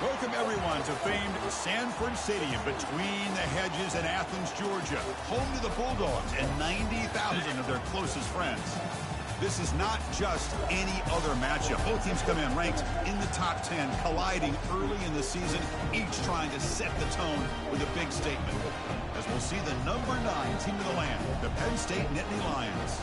Welcome, everyone, to famed Sanford Stadium between the hedges in Athens, Georgia, home to the Bulldogs and 90,000 of their closest friends. This is not just any other matchup. Both teams come in ranked in the top 10, colliding early in the season, each trying to set the tone with a big statement. As we'll see the number 9 team of the land, the Penn State Nittany Lions,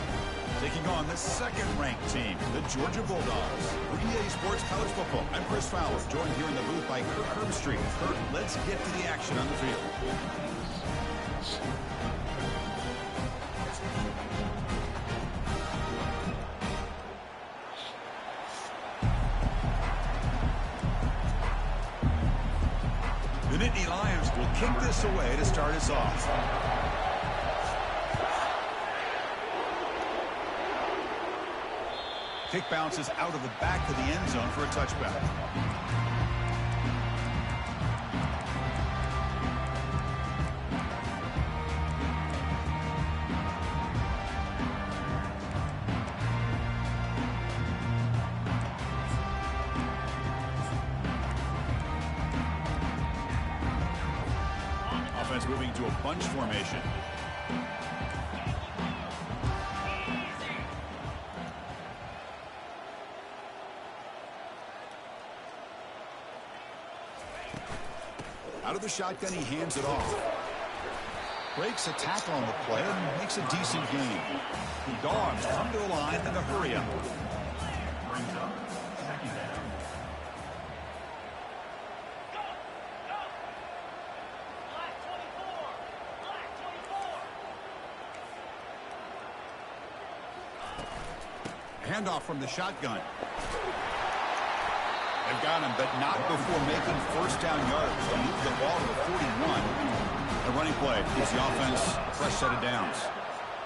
taking on the second-ranked team, the Georgia Bulldogs. For EA Sports College Football, I'm Chris Fowler, joined here in the booth by Kirk Herbstreit. Kirk, let's get to the action on the field. The Nittany Lions will kick this away to start us off. Kick bounces out of the back of the end zone for a touchback. Offense moving to a bunch formation. Out of the shotgun, he hands it off. Breaks a tackle on the play and makes a decent gain. The Dogs come to the line in a hurry-up. Handoff from the shotgun. They've got him, but not before making first down yards. They move the ball to the 41. The running play gives the offense a fresh set of downs.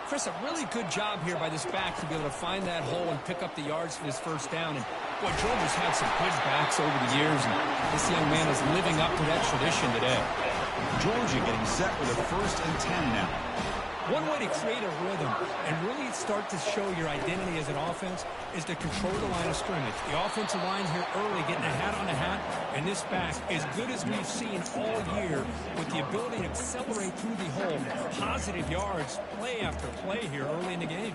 Chris, a really good job here by this back to be able to find that hole and pick up the yards for his first down. And boy, Georgia's had some good backs over the years, and this young man is living up to that tradition today. Georgia getting set with a 1st and 10 now. One way to create a rhythm and really start to show your identity as an offense is to control the line of scrimmage. The offensive line here early getting a hat on a hat, and this back, as good as we've seen all year, with the ability to accelerate through the hole, positive yards, play after play here early in the game.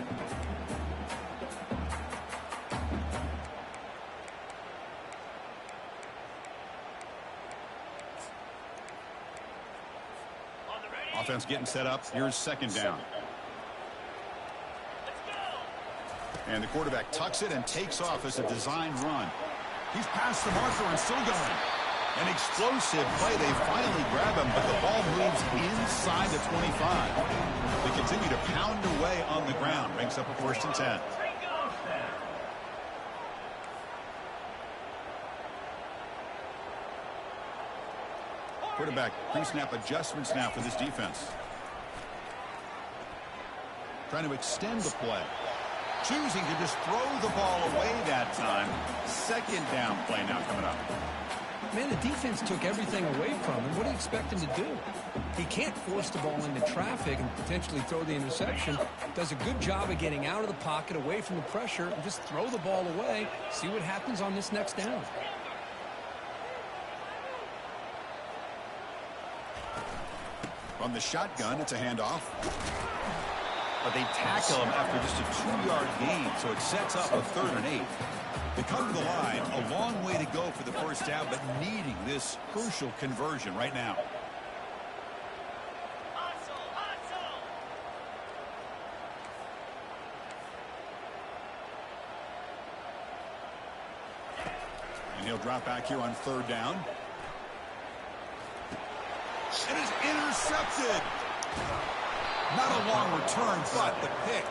Offense getting set up. Here's 2nd down. And the quarterback tucks it and takes off as a design run. He's past the marker and still going. An explosive play. They finally grab him, but the ball moves inside the 25. They continue to pound away on the ground. Brings up a 1st and 10. Quarterback pre-snap adjustments now for this defense. Trying to extend the play. Choosing to just throw the ball away that time. 2nd down play now coming up. Man, the defense took everything away from him. What do you expect him to do? He can't force the ball into traffic and potentially throw the interception. Does a good job of getting out of the pocket, away from the pressure, and just throw the ball away. See what happens on this next down. On the shotgun, it's a handoff. But they tackle him after just a 2-yard gain, so it sets up a 3rd and 8. They come to the line, a long way to go for the first down, but needing this crucial conversion right now. And he'll drop back here on 3rd down. It is intercepted. Not a long return, but the pick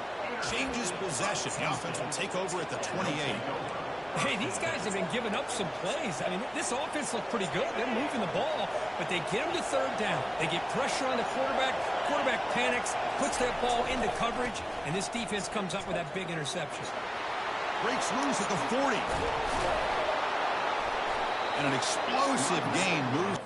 changes possession. The offense will take over at the 28. Hey, these guys have been giving up some plays. I mean, this offense looked pretty good. They're moving the ball, but they get them to 3rd down. They get pressure on the quarterback. Quarterback panics, puts that ball into coverage, and this defense comes up with that big interception. Breaks loose at the 40. And an explosive gain moves.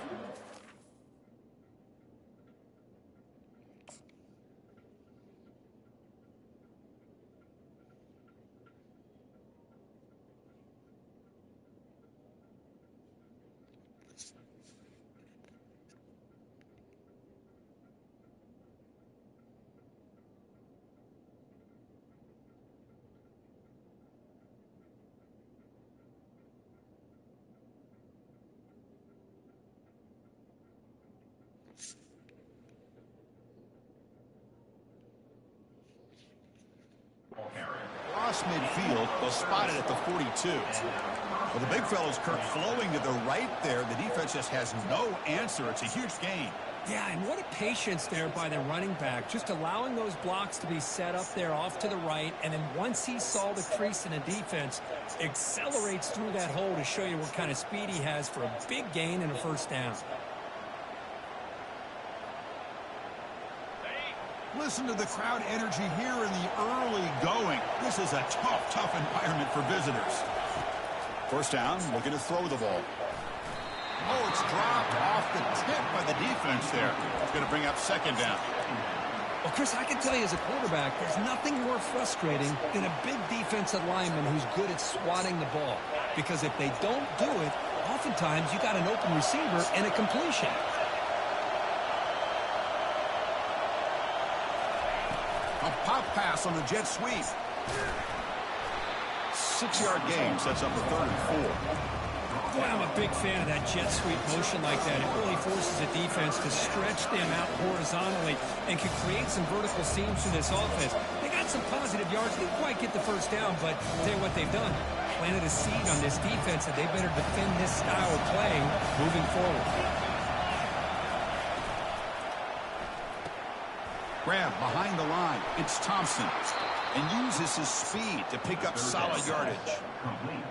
across midfield. They'll spot it at the 42. Well, the big fella's Kirk flowing to the right there. The defense just has no answer. It's a huge gain. Yeah, and what a patience there by the running back, just allowing those blocks to be set up there off to the right, and then once he saw the crease in the defense, accelerates through that hole to show you what kind of speed he has for a big gain and a first down. Listen to the crowd energy here in the early going. This is a tough environment for visitors. First down, looking to throw the ball. Oh, it's dropped off the tip by the defense there. It's going to bring up second down. Well, Chris, I can tell you as a quarterback, there's nothing more frustrating than a big defensive lineman who's good at swatting the ball. Because if they don't do it, oftentimes you got an open receiver and a completion. A pop pass on the jet sweep. 6-yard gain sets up a 3rd and 4. Boy, I'm a big fan of that jet sweep motion like that. It really forces a defense to stretch them out horizontally and can create some vertical seams for this offense. They got some positive yards. Didn't quite get the first down, but I'll tell you what they've done. Planted a seed on this defense, and they better defend this style of playing moving forward. Grab behind the line. It's Thompson. And uses his speed to pick up solid yardage.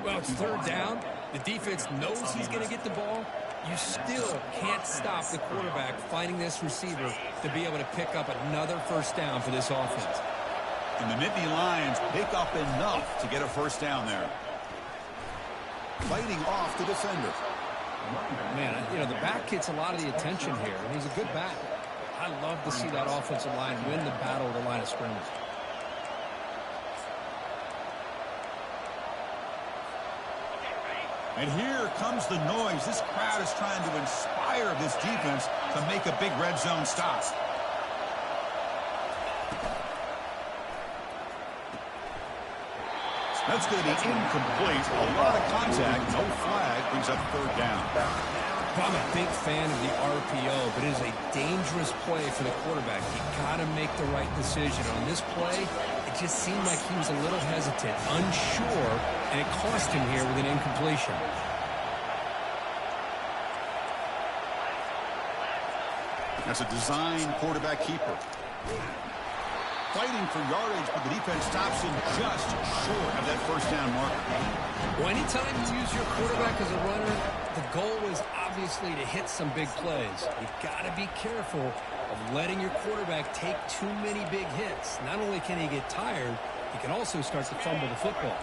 Well, it's 3rd down. The defense knows he's going to get the ball. You still can't stop the quarterback finding this receiver to be able to pick up another first down for this offense. And the Nittany Lions pick up enough to get a first down there. Fighting off the defender. Man, you know, the back gets a lot of the attention here, and he's a good back. I love to see that offensive line win the battle of the line of scrimmage. And here comes the noise. This crowd is trying to inspire this defense to make a big red zone stop. That's going to be incomplete. A lot of contact. No flag. Brings up 3rd down. I'm a big fan of the RPO, but it is a dangerous play for the quarterback. You got to make the right decision. On this play, it just seemed like he was a little hesitant, unsure, and it cost him here with an incompletion. That's a design quarterback keeper. Fighting for yardage, but the defense stops him just short of that first down marker. Well, anytime you use your quarterback as a runner, the goal is obviously to hit some big plays. You've got to be careful of letting your quarterback take too many big hits. Not only can he get tired, he can also start to fumble the football.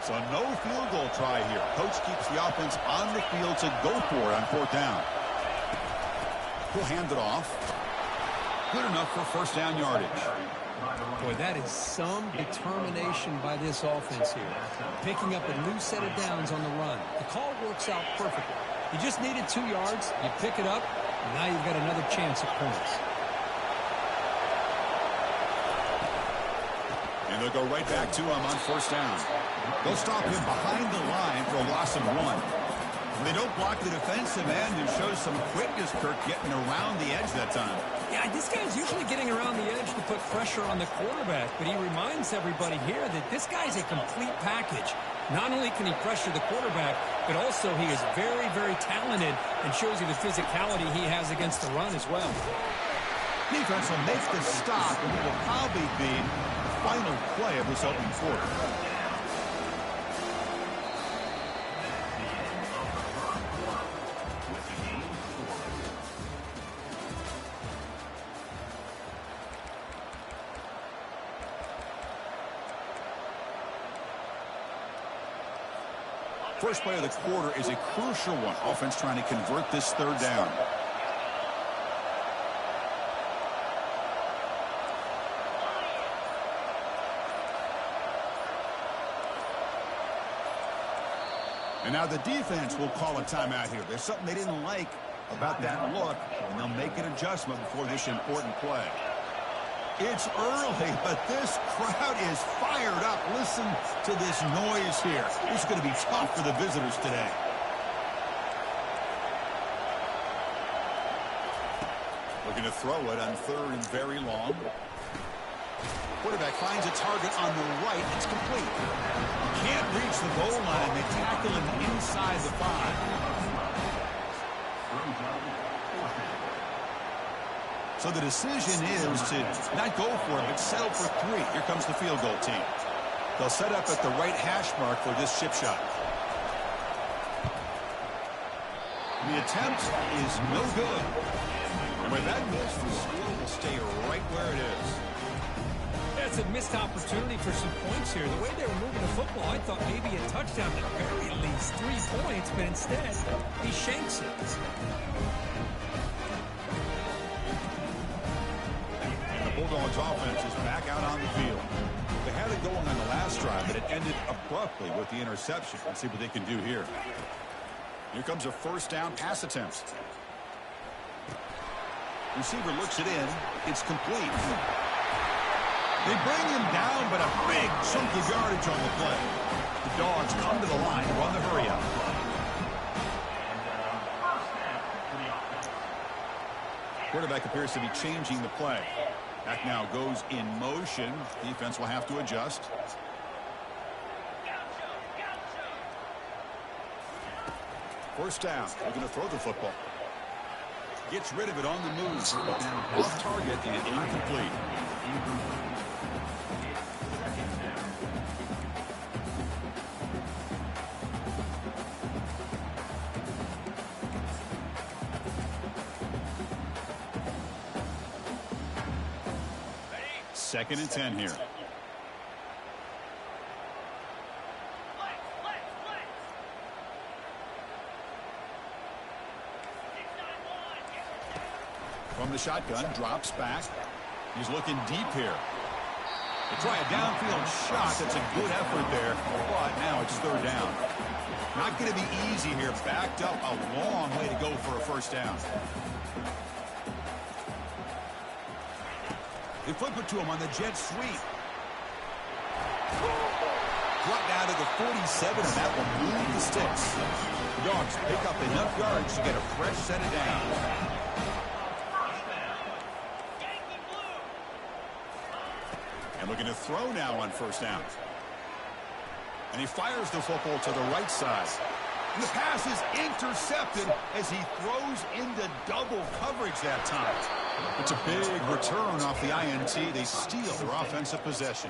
So no field goal try here. Coach keeps the offense on the field to go for it on 4th down. He'll hand it off. Good enough for first down yardage. Boy, that is some determination by this offense here. Picking up a new set of downs on the run. The call works out perfectly. You just needed 2 yards. You pick it up, and now you've got another chance at points. And they'll go right back to him on first down. They'll stop him behind the line for a loss of 1. They don't block the defensive end and shows some quickness, Kirk, getting around the edge that time. Yeah, this guy's usually getting around the edge to put pressure on the quarterback, but he reminds everybody here that this guy's a complete package. Not only can he pressure the quarterback, but also he is very, very talented and shows you the physicality he has against the run as well. Defense will make the stop, and it will probably be the final play of this opening quarter. First play of the quarter is a crucial one. Offense trying to convert this 3rd down. And now the defense will call a timeout here. There's something they didn't like about that look, and they'll make an adjustment before this important play. It's early, but this crowd is fired up. Listen to this noise here. This is going to be tough for the visitors today. Looking to throw it on 3rd and very long. Quarterback finds a target on the right. It's complete. Can't reach the goal line. They tackle him inside the 5. So the decision is to not go for it, but settle for 3. Here comes the field goal team. They'll set up at the right hash mark for this chip shot. The attempt is no good. And with that miss, the score will stay right where it is. That's a missed opportunity for some points here. The way they were moving the football, I thought maybe a touchdown at the very least 3 points, but instead, he shanks it. The Bulldogs offense is back out on the field. They had it going on the last drive, but it ended abruptly with the interception. Let's see what they can do here. Here comes a first down pass attempt. Receiver looks it in. It's complete. They bring him down, but a big chunk of yardage on the play. The Dogs come to the line to run the hurry up. Quarterback appears to be changing the play. Back now goes in motion. Defense will have to adjust. First down. They're going to throw the football. Gets rid of it on the move. Off target and incomplete. Second and 10 here. From the shotgun, drops back. He's looking deep here. They try a downfield shot. That's a good effort there. But now it's third down. Not going to be easy here. Backed up a long way to go for a first down. They flip it to him on the jet sweep. Brought down to the 47, and that will move the sticks. Dogs pick up enough yards to get a fresh set of downs. And looking to throw now on first down. And he fires the football to the right side. And the pass is intercepted as he throws into double coverage that time. It's a big return off the INT. They steal their offensive possession.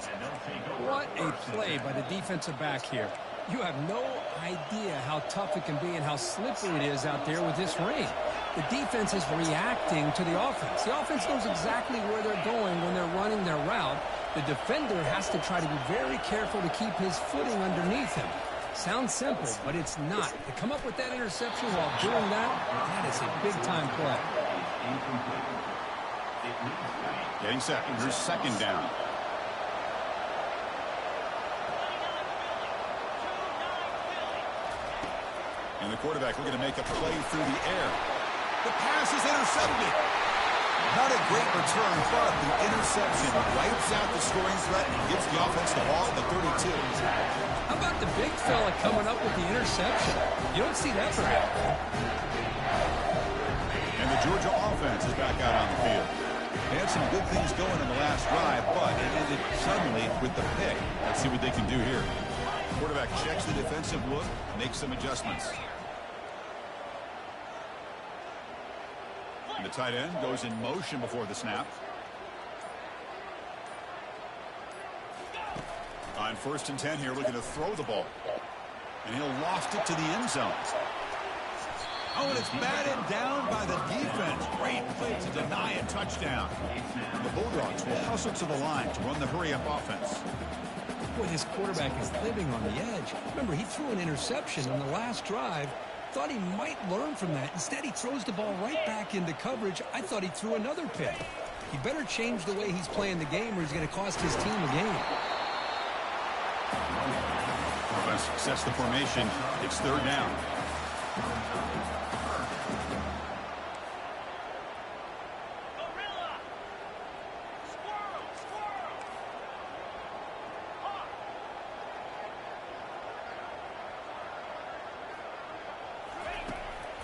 What a play by the defensive back here. You have no idea how tough it can be and how slippery it is out there with this rain. The defense is reacting to the offense. The offense knows exactly where they're going when they're running their route. The defender has to try to be very careful to keep his footing underneath him. Sounds simple, but it's not. To come up with that interception while doing that, that is a big-time play. Getting set. Here's second down. And the quarterback looking to make a play through the air. The pass is intercepted. Not a great return, but the interception wipes out the scoring threat and gives the offense the ball at the 32. How about the big fella coming up with the interception? You don't see that very often. And the Georgia offense is back out on the field. They had some good things going in the last drive, but it ended suddenly with the pick. Let's see what they can do here. Quarterback checks the defensive look, makes some adjustments. And the tight end goes in motion before the snap. On first and 10 here, looking to throw the ball. And he'll loft it to the end zone. Oh, and it's batted down by the defense. Great play to deny a touchdown. The Bulldogs will hustle to the line to run the hurry-up offense. Boy, this quarterback is living on the edge. Remember, he threw an interception on the last drive. Thought he might learn from that. Instead, he throws the ball right back into coverage. I thought he threw another pick. He better change the way he's playing the game or he's going to cost his team a game. Sets the formation. It's third down.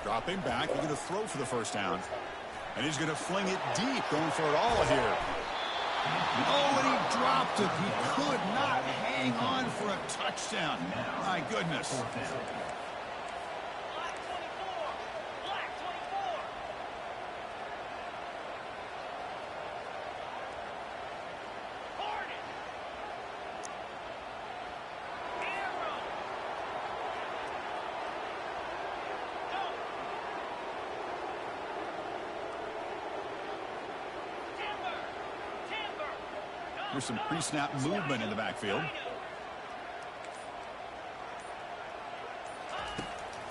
Dropping back, he's going to throw for the first down. And he's going to fling it deep, going for it all here. Oh, and he drops optic. He could not hang on for a touchdown. My goodness. There's some pre-snap movement in the backfield.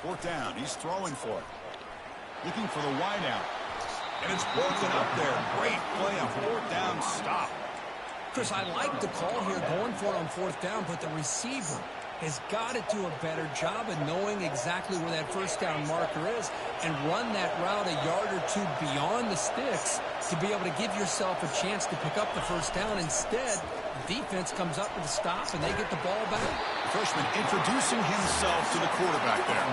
Fourth down. He's throwing for it. Looking for the wideout. And it's broken up there. Great play on fourth down stop. Chris, I like the call here going for it on fourth down, but the receiver has got to do a better job of knowing exactly where that first down marker is and run that route a yard or two beyond the sticks to be able to give yourself a chance to pick up the first down. Instead, the defense comes up with a stop and they get the ball back. Freshman introducing himself to the quarterback there.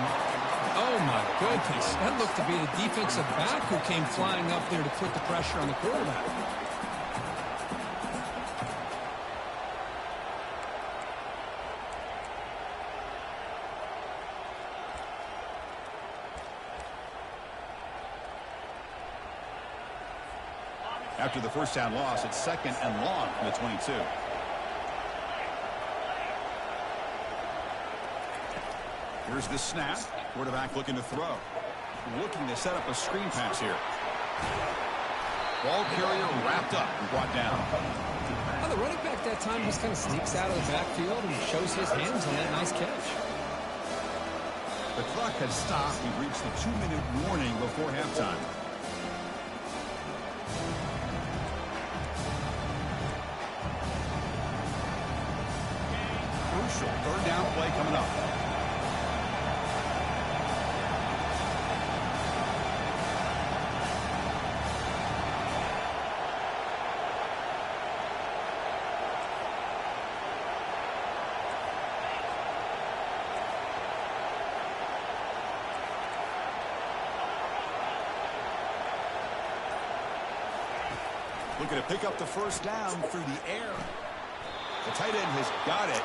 Oh, my goodness. That looked to be the defensive back who came flying up there to put the pressure on the quarterback. After the first down loss, it's second and long from the 22. Here's the snap. Quarterback looking to throw. Looking to set up a screen pass here. Ball carrier wrapped up and brought down. Well, the running back that time just kind of sneaks out of the backfield and shows his hands on that nice catch. The clock has stopped. We've reached the 2-minute warning before halftime. Crucial third down play coming up. Looking to pick up the first down through the air. The tight end has got it,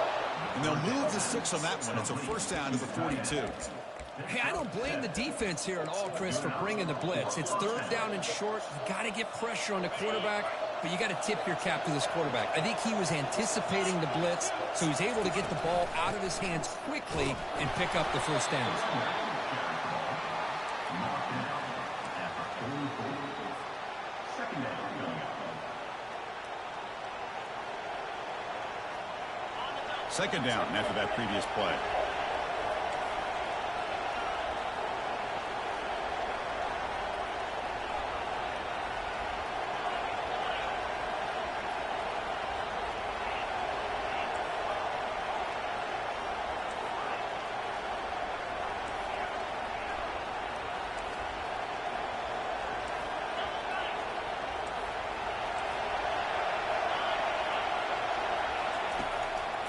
and they'll move the 6 on that one. It's a first down to the 42. Hey, I don't blame the defense here at all, Chris, for bringing the blitz. It's third down and short. You got to get pressure on the quarterback, but you got to tip your cap to this quarterback. I think he was anticipating the blitz, so he's able to get the ball out of his hands quickly and pick up the first down. Second down after that previous play.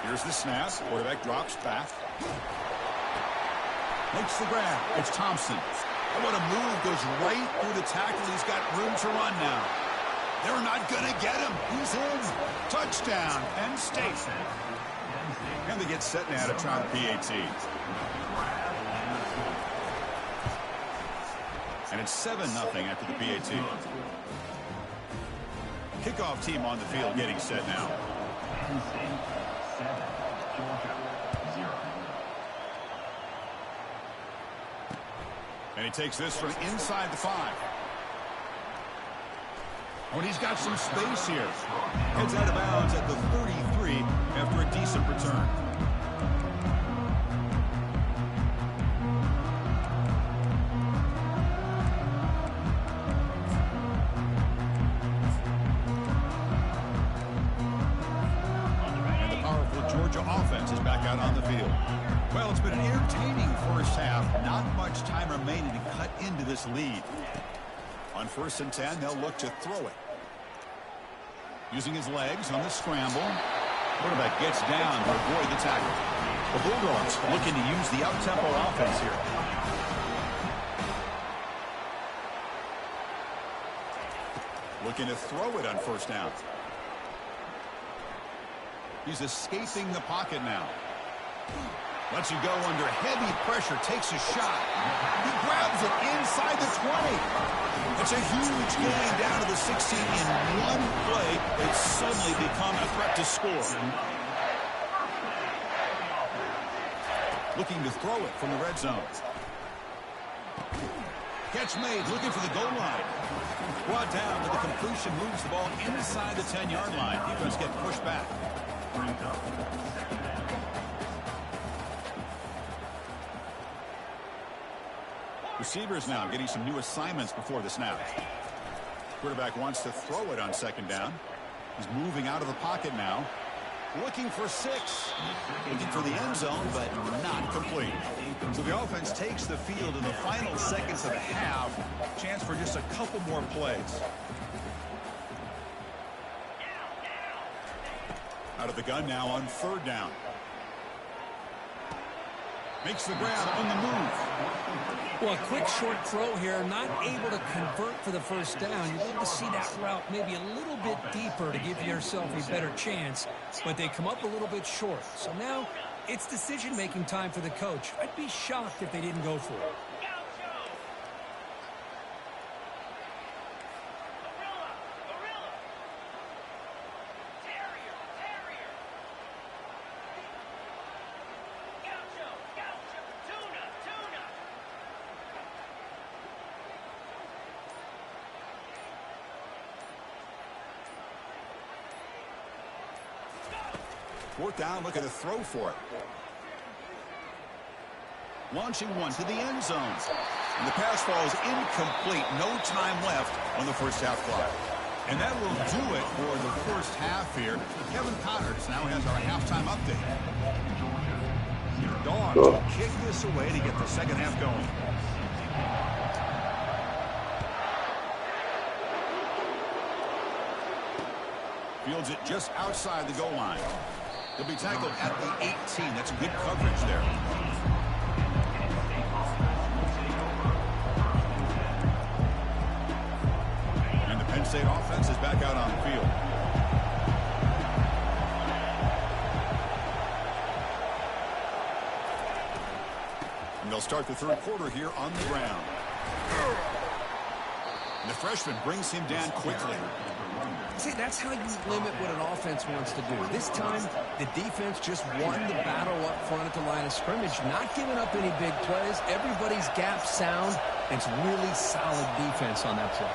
Here's the snap. Quarterback drops back. Makes the grab. It's Thompson. And what a move. Goes right through the tackle. He's got room to run now. They're not going to get him. He's in. Touchdown, Penn State. And they get set now to try the PAT. And it's 7-0 after the PAT. Kickoff team on the field getting set now. And he takes this from inside the 5. Oh, and he's got some space here. Heads out of bounds at the 33 after a decent return. And the powerful Georgia offense is back out on the field. Well, it's been an entertaining first half. Not much time remaining to cut into this lead. On 1st and 10, they'll look to throw it. Using his legs on the scramble. Quarterback gets down to avoid the tackle. The Bulldogs looking to use the up-tempo offense here. Looking to throw it on 1st down. He's escaping the pocket now. Lets you go under heavy pressure, takes a shot. He grabs it inside the 20. It's a huge gain down to the 16 in one play. It's suddenly become a threat to score. Looking to throw it from the red zone. Catch made, looking for the goal line. Brought down, but the completion moves the ball inside the 10-yard line. Defense get pushed back. Receivers now getting some new assignments before the snap. Quarterback wants to throw it on second down. He's moving out of the pocket now. Looking for 6. Looking for the end zone, but not complete. So the offense takes the field in the final seconds of the half. Chance for just a couple more plays. Out of the gun now on third down. Makes the grab on the move. Well, a quick short throw here, not able to convert for the first down. You'd love to see that route maybe a little bit deeper to give yourself a better chance, but they come up a little bit short. So now it's decision-making time for the coach. I'd be shocked if they didn't go for it. Fourth down, looking to throw for it. Launching one to the end zone. And the pass falls incomplete. No time left on the first half clock. And that will do it for the first half here. Kevin Connors now has our halftime update. Dogs will kick this away to get the second half going. Fields it just outside the goal line. He'll be tackled at the 18. That's good coverage there. And the Penn State offense is back out on the field. And they'll start the third quarter here on the ground. And the freshman brings him down quickly. See, that's how you limit what an offense wants to do. This time, the defense just won the battle up front at the line of scrimmage, not giving up any big plays. Everybody's gap sound. It's really solid defense on that play.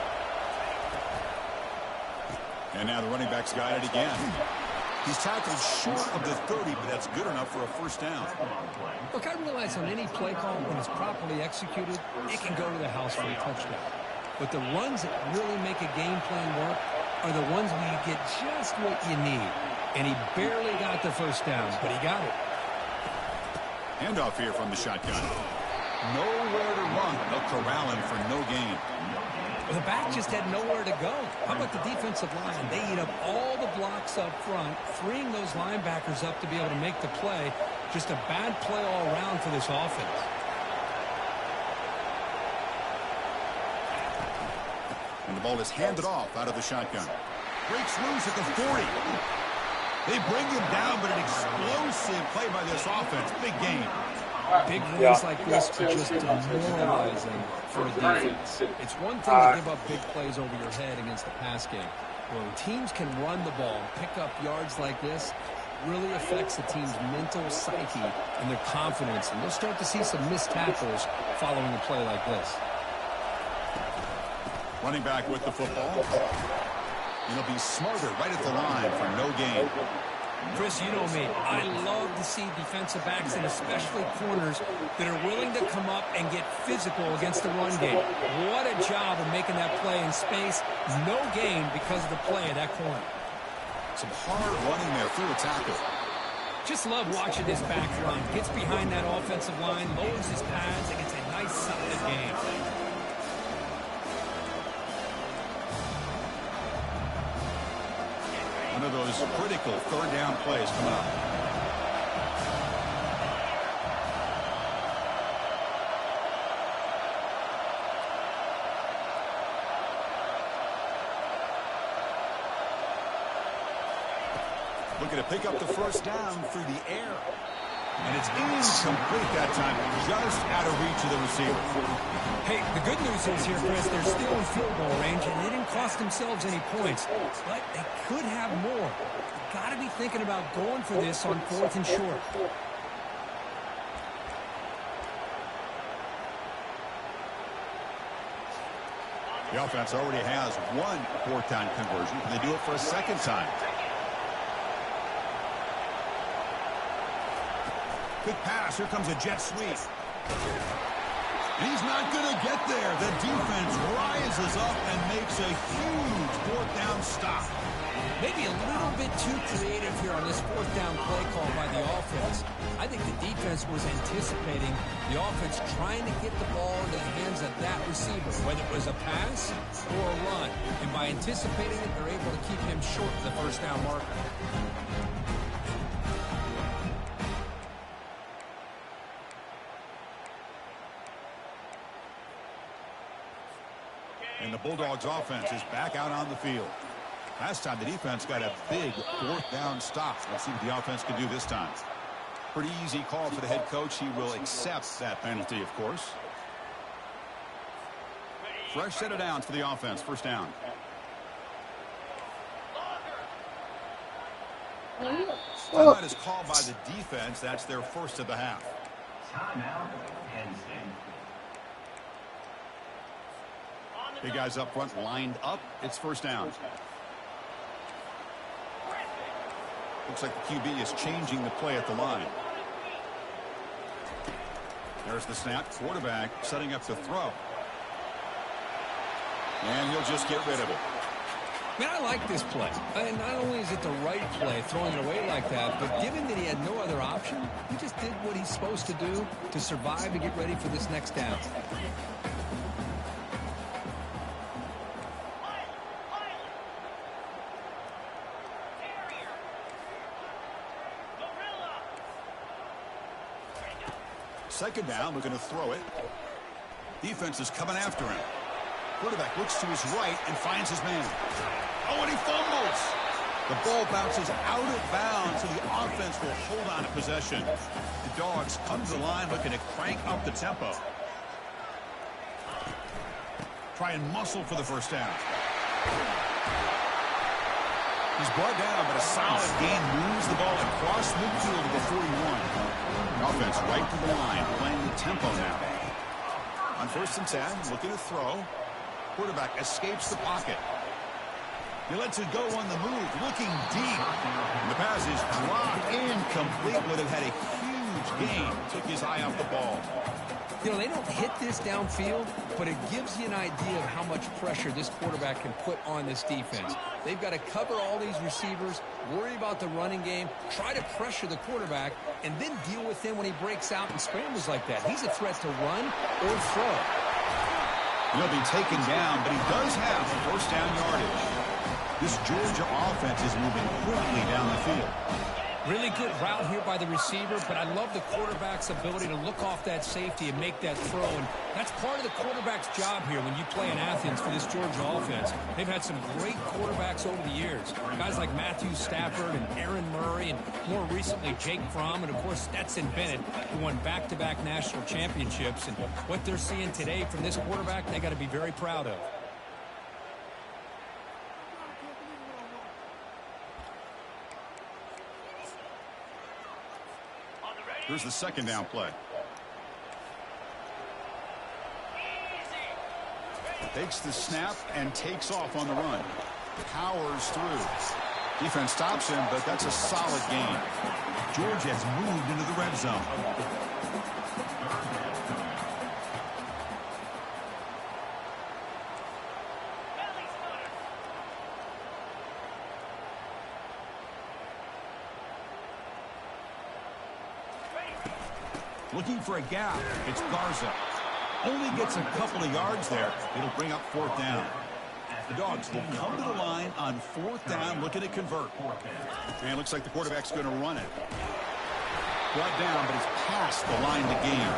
And now the running back's got it again. He's tackled short of the 30, but that's good enough for a first down. Look, I realize on any play call, when it's properly executed, it can go to the house for a touchdown. But the runs that really make a game plan work are the ones where you get just what you need. And he barely got the first down, but he got it. Handoff here from the shotgun. Nowhere to run. They'll corral him for no gain. Well, the back just had nowhere to go. How about the defensive line? They eat up all the blocks up front, freeing those linebackers up to be able to make the play. Just a bad play all around for this offense. And the ball is handed off out of the shotgun. Breaks loose at the 40. They bring him down, but an explosive play by this offense. Big game. Big runs like this are just demoralizing for a defense. It's one thing to give up big plays over your head against the pass game. When teams can run the ball and pick up yards like this, it really affects the team's mental psyche and their confidence. And you'll start to see some missed tackles following a play like this. Running back with the football. And he'll be smarter right at the line for no gain. Chris, you know me. I love to see defensive backs and especially corners that are willing to come up and get physical against the run game. What a job of making that play in space. No gain because of the play at that corner. Some hard running there through a tackle. Just love watching this back run. Gets behind that offensive line, lowers his pads, and gets a nice solid game. One of those critical third down plays coming up. Looking to pick up the first down through the air. And it's incomplete that time, just out of reach of the receiver. Hey, the good news is here, Chris, they're still in field goal range, and they didn't cost themselves any points. But they could have more. You've got to be thinking about going for this on 4th and short. The offense already has one 4th down conversion. Can they do it for a second time? Good pass. Here comes a jet sweep. He's not going to get there. The defense rises up and makes a huge 4th down stop. Maybe a little bit too creative here on this 4th down play call by the offense. I think the defense was anticipating the offense trying to get the ball into the hands of that receiver, whether it was a pass or a run. And by anticipating it, they're able to keep him short of the 1st down marker. And the Bulldogs offense is back out on the field. Last time the defense got a big 4th down stop. Let's see what the offense can do this time. Pretty easy call for the head coach. He will accept that penalty, of course. Fresh set of downs for the offense. 1st down. Timeout is called by the defense. That's their first of the half. Timeout, Penn State. Big guys up front lined up. It's 1st down. Looks like the QB is changing the play at the line. There's the snap. Quarterback setting up the throw. And he'll just get rid of it. Man, I like this play. And not only is it the right play, throwing it away like that, but given that he had no other option, he just did what he's supposed to do to survive and get ready for this next down. Second down, looking to throw it. Defense is coming after him. Quarterback looks to his right and finds his man. Oh, and he fumbles. The ball bounces out of bounds, so the offense will hold on to possession. The Dogs come to the line looking to crank up the tempo. Try and muscle for the 1st down. He's brought down, but a solid gain moves the ball across midfield to the 41. The offense right to the line, playing the tempo now. On 1st and 10, looking to throw. Quarterback escapes the pocket. He lets it go on the move, looking deep. And the pass is dropped, incomplete. Would have had a huge gain. Took his eye off the ball. You know, they don't hit this downfield, but it gives you an idea of how much pressure this quarterback can put on this defense. They've got to cover all these receivers, worry about the running game, try to pressure the quarterback, and then deal with him when he breaks out and scrambles like that. He's a threat to run or throw. He'll be taken down, but he does have 1st down yardage. This Georgia offense is moving quickly down the field. Really good route here by the receiver, but I love the quarterback's ability to look off that safety and make that throw. And that's part of the quarterback's job here when you play in Athens for this Georgia offense. They've had some great quarterbacks over the years. Guys like Matthew Stafford and Aaron Murray, and more recently Jake Fromm, and of course Stetson Bennett, who won back-to-back national championships. And what they're seeing today from this quarterback, they got to be very proud of. Here's the 2nd down play. Takes the snap and takes off on the run. Powers through. Defense stops him, but that's a solid gain. Georgia has moved into the red zone. Looking for a gap. It's Garza. Only gets a couple of yards there. It'll bring up 4th down. The Dogs will come to the line on 4th down, looking to convert. And it looks like the quarterback's going to run it. Brought down, but it's past the line to gain.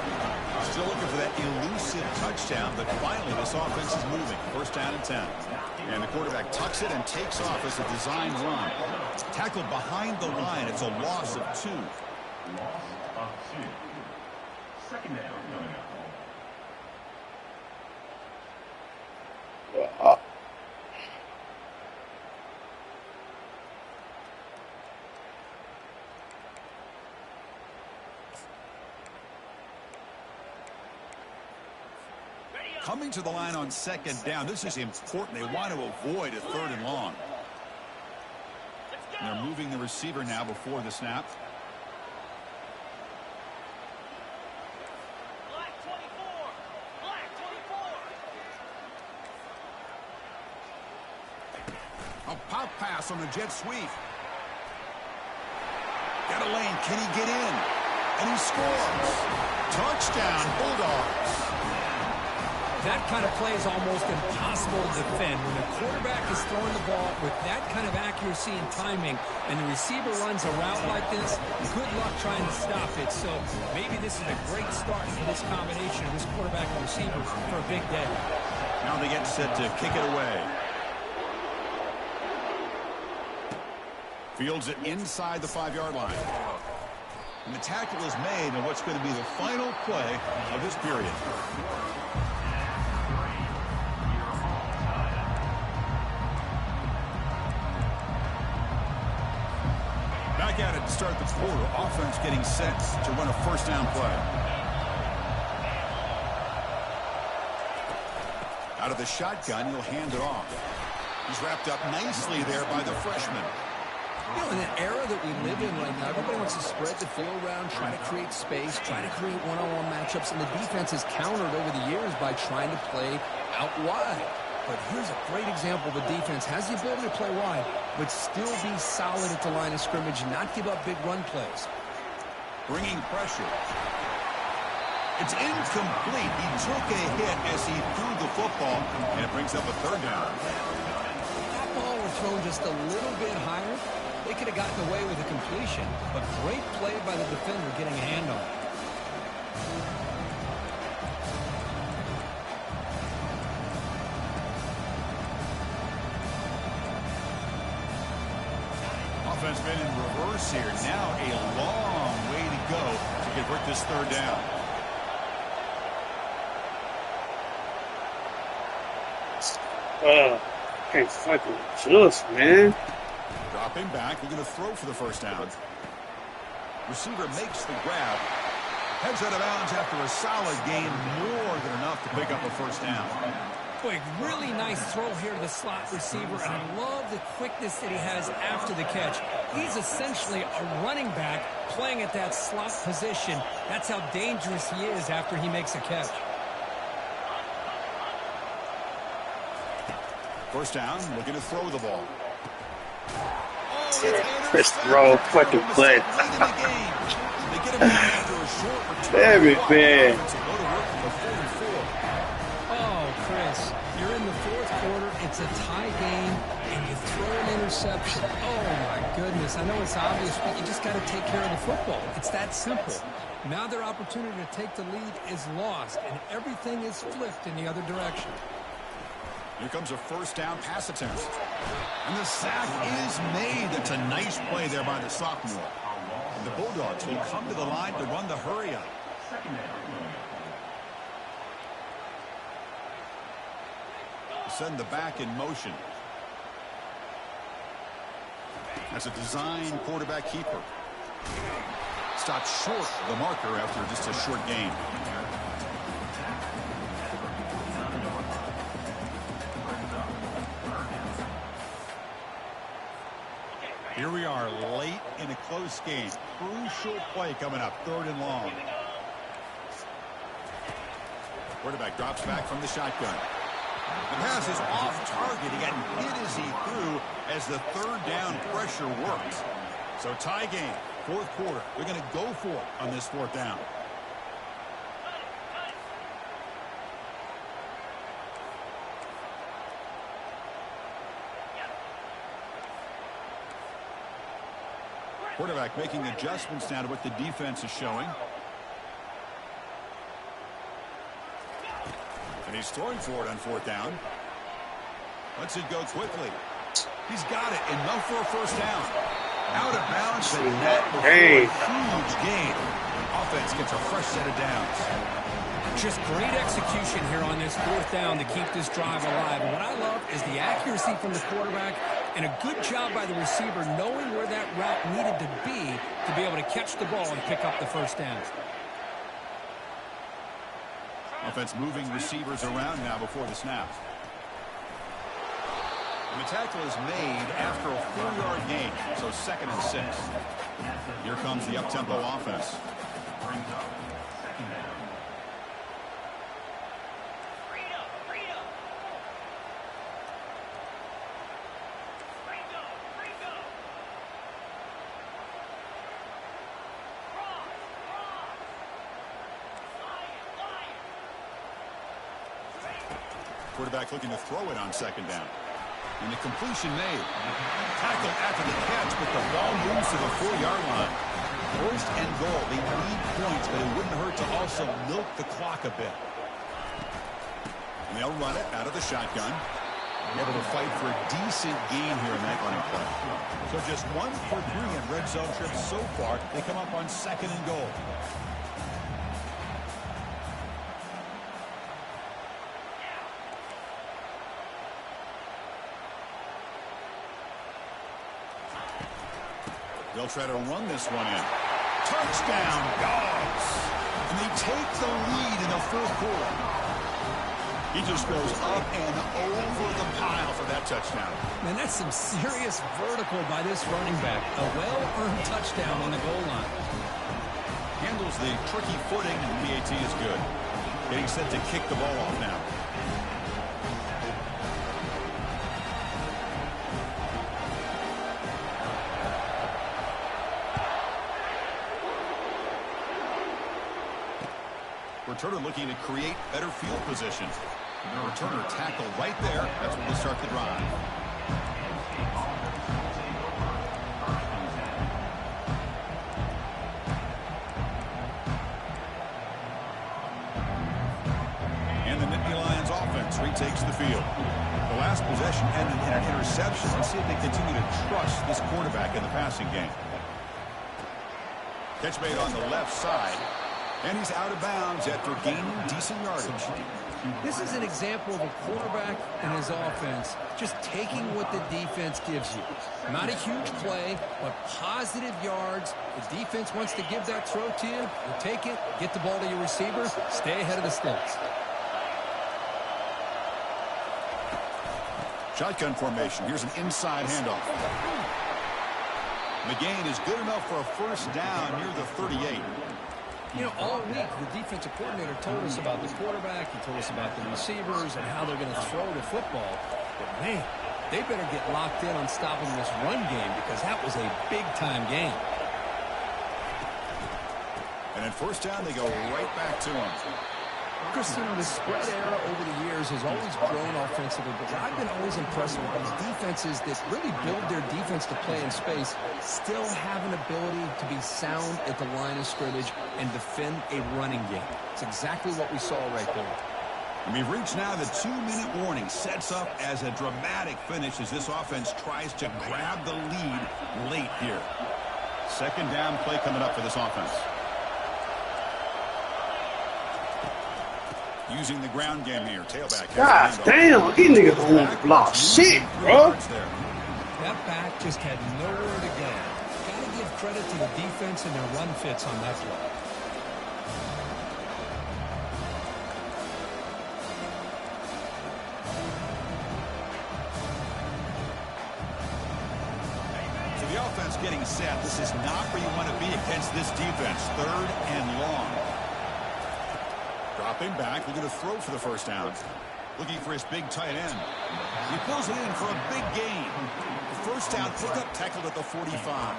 Still looking for that elusive touchdown, but finally this offense is moving. 1st down and 10. And the quarterback tucks it and takes off as a design run. Tackled behind the line. It's a loss of 2. Loss of 2. Second down coming up. Coming to the line on second down. This is important. They want to avoid a 3rd and long. And they're moving the receiver now before the snap. A pop pass on the jet sweep. Got a lane. Can he get in? And he scores. Touchdown, Bulldogs. That kind of play is almost impossible to defend. When the quarterback is throwing the ball with that kind of accuracy and timing, and the receiver runs a route like this, good luck trying to stop it. So maybe this is a great start for this combination of this quarterback and receiver for a big day. Now they get set to kick it away. Fields it inside the 5-yard line. And the tackle is made on what's going to be the final play of this period. Back at it to start the quarter. Offense getting set to run a 1st down play. Out of the shotgun, he'll hand it off. He's wrapped up nicely there by the freshman. You know, in an era that we live in right now, everybody wants to spread the field around, try to create space, try to create one-on-one matchups, and the defense has countered over the years by trying to play out wide. But here's a great example. The defense has the ability to play wide, but still be solid at the line of scrimmage and not give up big run plays. Bringing pressure. It's incomplete. He took a hit as he threw the football, and it brings up a 3rd down. If that ball were thrown just a little bit higher, they could have gotten away with a completion, but great play by the defender getting a hand on it. Offense been in reverse here. Now a long way to go to convert this 3rd down. Can't fucking adjust, man. Dropping back. They're going to throw for the 1st down. Receiver makes the grab. Heads out of bounds after a solid gain. More than enough to pick up a 1st down. Boy, really nice throw here to the slot receiver, and I love the quickness that he has after the catch. He's essentially a running back playing at that slot position. That's how dangerous he is after he makes a catch. 1st down, looking to throw the ball. Chris throw, fucking play. Damn it, man. Oh, Chris, you're in the 4th quarter. It's a tie game, and you throw an interception. Oh, my goodness. I know it's obvious, but you just got to take care of the football. It's that simple. Now their opportunity to take the lead is lost, and everything is flipped in the other direction. Here comes a 1st down pass attempt. And the sack is made. That's a nice play there by the sophomore. And the Bulldogs will come to the line to run the hurry up. Send the back in motion. That's a design quarterback keeper. Stopped short of the marker after just a short gain. Here we are late in a close game. Crucial play coming up, 3rd and long. Quarterback drops back from the shotgun. The pass is off target. He got hit as he threw as the 3rd down pressure works. So tie game, 4th quarter. They're going to go for it on this 4th down. Quarterback making adjustments now to what the defense is showing. And he's throwing for it on 4th down. Lets it go quickly. He's got it, enough for a 1st down. Out of bounds, See but that? not before Dang. a huge gain. Offense gets a fresh set of downs. Just great execution here on this fourth down to keep this drive alive. And what I love is the accuracy from the quarterback and a good job by the receiver knowing where that route needed to be able to catch the ball and pick up the first down. Offense moving receivers around now before the snap. And the tackle is made after a 4-yard gain, so 2nd and 6. Here comes the up-tempo offense. Quarterback looking to throw it on 2nd down. And the completion made. Tackle after the catch, but the ball moves to the 4-yard line. 1st and goal. They need points, but it wouldn't hurt to also milk the clock a bit. And they'll run it out of the shotgun. Able to fight for a decent gain here in that running play. So just 1 for 3 in red zone trips so far. They come up on 2nd and goal. They'll try to run this one in. Touchdown, Dogs! And they take the lead in the 4th quarter. He just goes up and over the pile for that touchdown. Man, that's some serious vertical by this running back. A well-earned touchdown on the goal line. Handles the tricky footing, and the PAT is good. Getting set to kick the ball off now. Returner looking to create better field position. The returner tackle right there. That's where they start the drive. And the Nittany Lions offense retakes the field. The last possession ended in an interception. Let's see if they continue to trust this quarterback in the passing game. Catch made on the left side. And he's out of bounds after gaining decent yardage. This is an example of a quarterback and his offense just taking what the defense gives you. Not a huge play, but positive yards. The defense wants to give that throw to you. You take it, get the ball to your receiver, stay ahead of the sticks. Shotgun formation. Here's an inside handoff. The gain is good enough for a first down near the 38. You know, all week, the defensive coordinator told us about the quarterback. He told us about the receivers and how they're going to throw the football. But, man, they better get locked in on stopping this run game because that was a big-time game. And at first down, they go right back to him. Christian, the spread era over the years has always grown offensively, but I've been always impressed with these defenses that really build their defense to play in space, still have an ability to be sound at the line of scrimmage and defend a running game. It's exactly what we saw right there. And we've reached now the 2-minute warning. Sets up as a dramatic finish as this offense tries to grab the lead late here. 2nd down play coming up for this offense. Using the ground game here. Tailback. God damn, these niggas don't want to block shit, bro. That back just had nowhere to go. Got to give credit to the defense and their run fits on that play. So the offense getting set. This is not where you want to be against this defense. 3rd and long. Dropping back, looking to throw for the first down. Looking for his big tight end. He pulls it in for a big gain. First down, pickup tackled at the 45.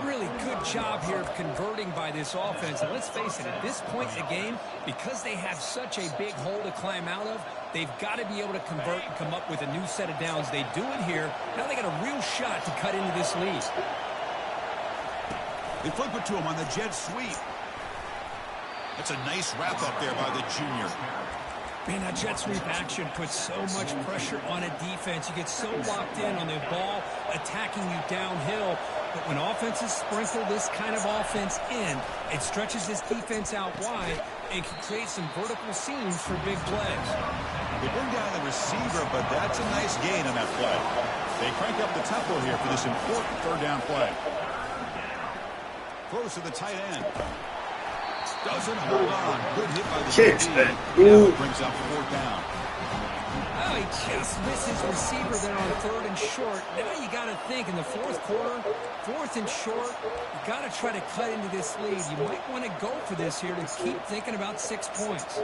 Really good job here of converting by this offense. And let's face it, at this point in the game, because they have such a big hole to climb out of, they've got to be able to convert and come up with a new set of downs. They do it here. Now they got a real shot to cut into this lead. They flip it to him on the jet sweep. That's a nice wrap up there by the junior. Man, that jet sweep action puts so much pressure on a defense. You get so locked in on the ball attacking you downhill. But when offenses sprinkle this kind of offense in, it stretches this defense out wide and can create some vertical seams for big plays. They bring down the receiver, but that's a nice gain on that play. They crank up the tempo here for this important third down play. Throws to the tight end. Doesn't hold on. Good hit by the DB. Now it brings up fourth down. Oh, he just misses receiver there on third and short. Now you got to think in the fourth quarter, fourth and short, you got to try to cut into this lead. You might want to go for this here to keep thinking about 6 points.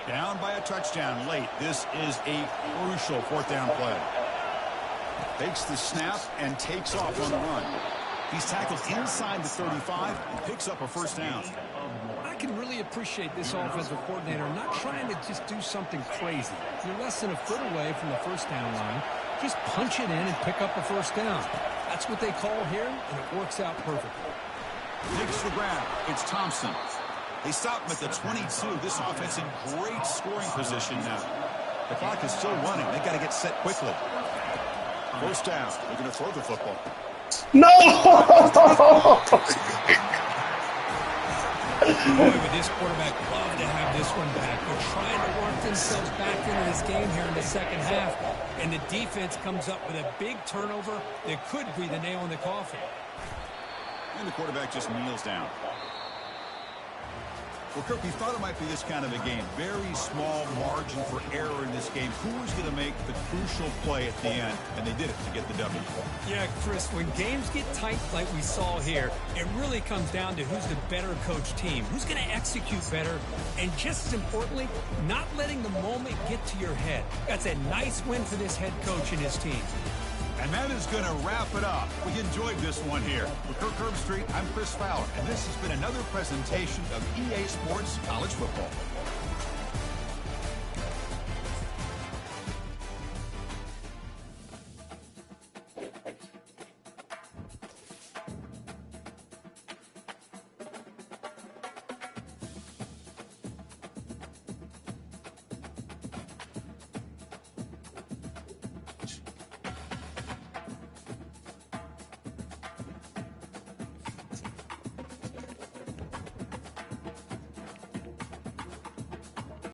Down by a touchdown late. This is a crucial fourth down play. Takes the snap and takes off on the run. He's tackled inside the 35 and picks up a first down. I can really appreciate this offensive coordinator not trying to just do something crazy. You're less than a foot away from the first down line. Just punch it in and pick up a first down. That's what they call here, and it works out perfectly. Takes the grab. It's Thompson. They stop him at the 22. This offense in great scoring position now. The clock is still running. They got to get set quickly. First down. They're going to throw the football. No! Boy, would this quarterback love to have this one back. They're trying to work themselves back into this game here in the second half, and the defense comes up with a big turnover that could be the nail in the coffin. And the quarterback just kneels down. Well, Kirk, we thought it might be this kind of a game. Very small margin for error in this game. Who was going to make the crucial play at the end? And they did it to get the W. Yeah, Chris, when games get tight like we saw here, it really comes down to who's the better coach team. Who's going to execute better? And just as importantly, not letting the moment get to your head. That's a nice win for this head coach and his team. And that is going to wrap it up. We enjoyed this one here. For Kirk Herbstreit, I'm Chris Fowler, and this has been another presentation of EA Sports College Football.